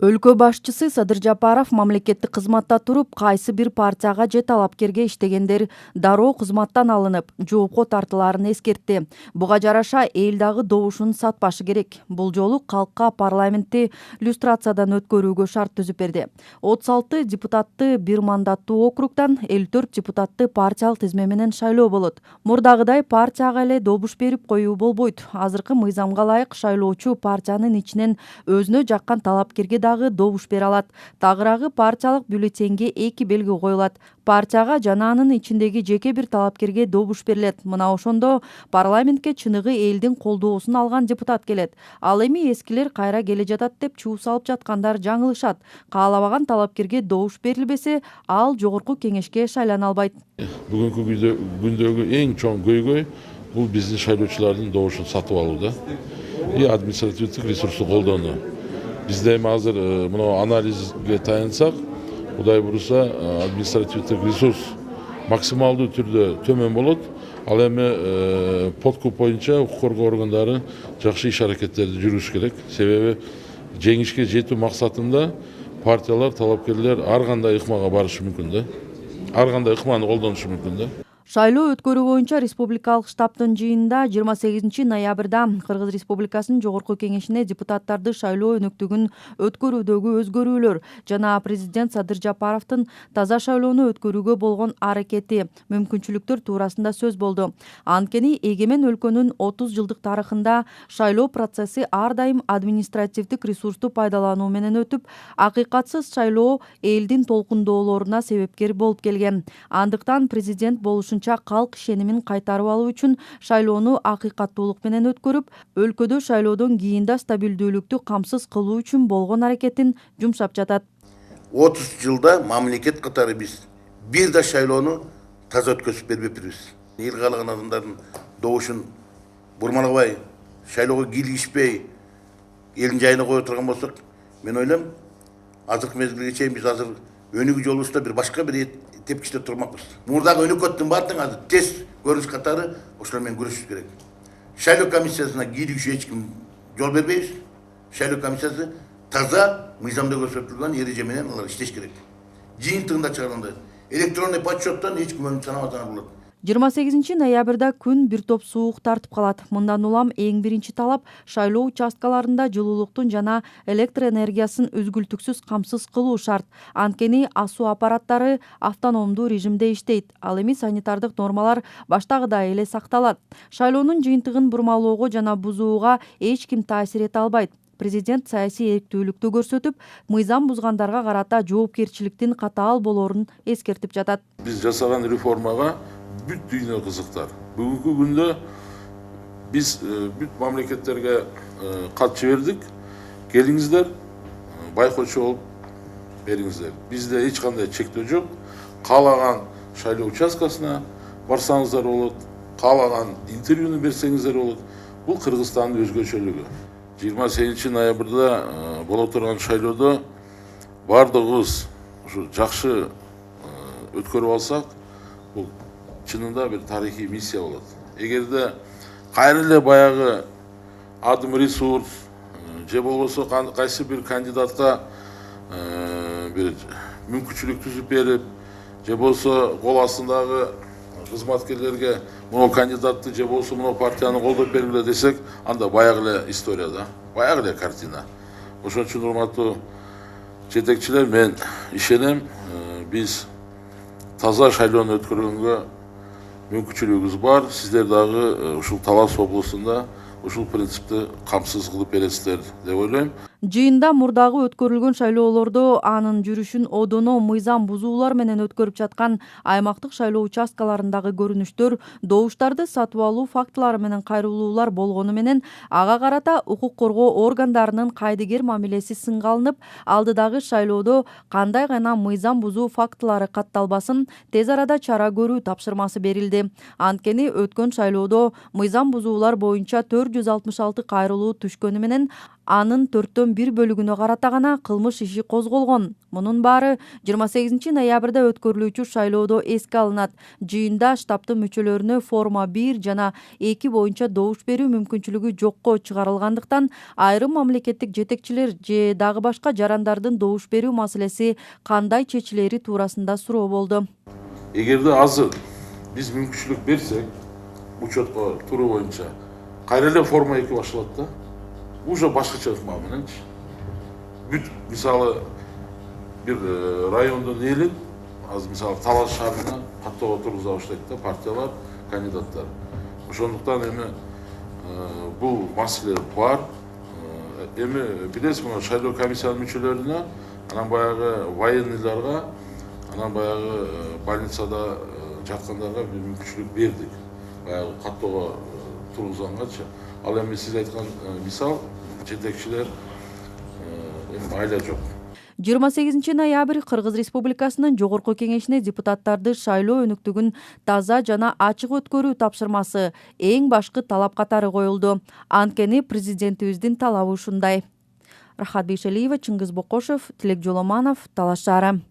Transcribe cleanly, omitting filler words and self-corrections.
Өлкө башчысы Садыр Жапаров мамлекеттик кызматта туруп, кайсы бир партияга же талапкерге иштегендер дароо кызматтан алынып, жоопко тартылаарын эскертти. Буга жараша эл дагы добушун сатпашы керек. Бул жолу калкка парламентти люстрациядан өткөрүүгө шарт түзүп берди. 36 депутатты бир мандаттуу округдан 54 депутатты партиялык тизме менен шайлоо болот. Мурдагыдай партияга эле добуш берип коюу болбойт. Азыркы мыйзамга ылайык шайлоочу партиянын ичинен өзүнө жаккан талапкерге добуш бере алат. Тагыраагы партиялык бюллетенге 2 белги коюлат. Партияга жана анын ичиндеги жеке бир талапкерге добуш берилет. Мына ошондо парламентке чыныгы элдин колдоосун алган депутат келет. Ал эми эскилер кайра келе жатат деп чуу салып жаткандар жаңылышат. Каалабаган талапкерге добуш берилбесе, ал жогорку кеңешке шайлана албайт. Бүгүнкү күндөгү эң чоң көйгөй бул биздин шайлоочулардын добушун сатып алууда и административдик ресурсту колдонуу. Bizde эми азыр мына анализге таянсак, Кудай буюрса, административдик ресурс максималдуу түрдө төмөн болот. Ал эми подкуп боюнча укук коргоо органдары жакшы иш аракеттерди жүргүзүш керек. Себеби жеңишке жетүү максатында партиялар, талапкерлер ар кандай ыкмага барышы мүмкүн да. Ар кандай ыкманы колдонушу мүмкүн да. Шайлоо өткөрүү боюнча республикалык штабтын жыйынында 28 ноябрда Кыргыз Республикасынын жогорку кеңешине депутаттарды шайлоо өнөктүгүн өткөрүүдөгү өзгөрүүлөр жана президент Садыр Жапаровдун таза шайлоону өткөрүүгө болгон аракети, мүмкүнчүлүктөр туурасында сөз болду. Анткени эгемен өлкөнүн 30 жылдык тарыхында шайлоо процесси ар дайым административдик ресурсту пайдалануу менен өтүп, акыйкатсыз шайлоо элдин толкундоолоруна себепкер болуп келген. Андыктан президент болушунча калк ишенимин кайтарып алуу үчүн шайлоону акыйкаттуулук менен өткөрүп, өлкөдө шайлоодон кийин да стабилдүүлүктү камсыз кылуу үчүн болгон аракетин жумшап жатат. 30 жылда мамлекет катары биз бир да шайлоону таза өткөзүп бербеппиз. Эл каалаган адамдардын добушун бурмалагай, шайлоого кийлигишпей, элдин жайына кое турган болсок, мен ойлойм, азыркы мезгилге чейин биз азыр өнүгүү жолубузда бир башка бир тепкичте турмакпыз. Мурдагы өнөкөттүн баардыгын азыр тез көрүнүш катары ошолор менен күрөшүш керек. Шайлоо комиссиясына кийлигишүүгө эч ким жол бербейбиз. Шайлоо комиссиясы таза мыйзамда көрсөтүлгөн эреже менен алар иштеш керек. Жыйынтыгында чыгарганда электронный подсчеттон эч ким өнүк санабасаңар болот. 28 ноябрда күн бир топ суук тартып калат. Мындан улам эң биринчи талап шайлоо участкаларында жылуулуктун жана электр энергиясын үзгүлтүксүз камсыз кылуу шарт. Анткени асуу аппараттары автономдуу режимде иштейт. Ал эми санитардык нормалар баштагыдай эле сакталат. Шайлоонун жыйынтыгын бурмалоого жана бузууга эч ким таасир эте албайт. Президент саясий эрктүүлүктү көрсөтүп, мыйзам бузгандарга карата жоопкерчиликтин катаал болоорун эскертип жатат. Биз жасаган реформага бүт дүйнө кызыктар. Бүгүнкү күндө биз бүт мамлекеттерге кат жибердик. Келиңиздер, байкоочу болуп бериңиздер. Бизде эч кандай чектөө жок. Каалаган шайлоо участкасына барсаңыздар болот, каалаган интервьюну берсеңиздер болот. Бул Кыргызстандын өзгөчөлүгү. 28 ноябрда боло турган шайлоодо бардыгыбыз ушу жакшы өткөрүп алсак, бул чынында бир тарыхый миссия болот. Эгерде кайра эле баягы адым ресурс же болбосо кайсы бир кандидатка бир мүмкүнчүлүк түзүп берип, же болсо кол астындагы кызматкерлерге мына кандидатты же болсо мына партияны колдоп бергиле десек, анда баягы эле история да, баягы эле картина. Ошон үчүн урматтуу жетекчилер, мен ишенем, биз таза шайлоону өткөргөнгө мүмкүнчүлүгүбүз бар. Сиздер дагы ушул Талас облусунда ушул принципти камсыз кылып бересиздер деп ойлойм. Жыйында мурдагы өткөрүлгөн шайлоолордо анын жүрүшүн одоно мыйзам бузуулар менен өткөрүп жаткан аймактык шайлоо участкаларындагы көрүнүштөр, добуштарды сатып алуу фактылары менен кайрылуулар болгону менен ага карата укук коргоо органдарынын кайдыгер мамилеси сынга алынып, алдыдагы шайлоодо кандай гана мыйзам бузуу фактылары катталбасын, тез арада чара көрүү тапшырмасы берилди. Анткени өткөн шайлоодо мыйзам бузуулар боюнча 466 кайрылуу түшкөнү менен анын 1/4 бөлүгүнө карата гана кылмыш иши козголгон. Мунун баары 28 ноябрда өткөрүлүүчү шайлоодо эске алынат. Жыйында штабтын мүчөлөрүнө форма 1 жана 2 боюнча добуш берүү мүмкүнчүлүгү жокко чыгарылгандыктан айрым мамлекеттик жетекчилер же дагы башка жарандардын добуш берүү маселеси кандай чечилери туурасында суроо болду. Эгерде азыр биз мүмкүнчүлүк берсек, учетко туруу боюнча кайра эле форма 2 башталат да. Уже башкача ыкма мененчи. Бүт мисалы бир райондун элин азыр мисалы Талас шаарына каттоого тургуза баштайт да партиялар, кандидаттар. Ошондуктан эми бул маселе бар. Эми билесиз, мына шайлоо комиссиянын мүчөлөрүнө, анан баягы военныйларга, анан баягы больницада жаткандарга бир мүмкүнчүлүк бердик. Баягы каттоого тургузгангачы. Ал эми сиз айткан мисал жетекчилер эми айла жок. 28 ноябрь Кыргыз Республикасынын Жогорку Кеңешине депутаттарды шайлоо өнүктүгүн таза жана ачык өткөрүү тапшырмасы эң башкы талап катары коюлду. Анткени президентибиздин талабы ушундай. Рахат Бейшалиева, Чыңгыз Бокошев, Тилек Жоломанов, Талаш шаары.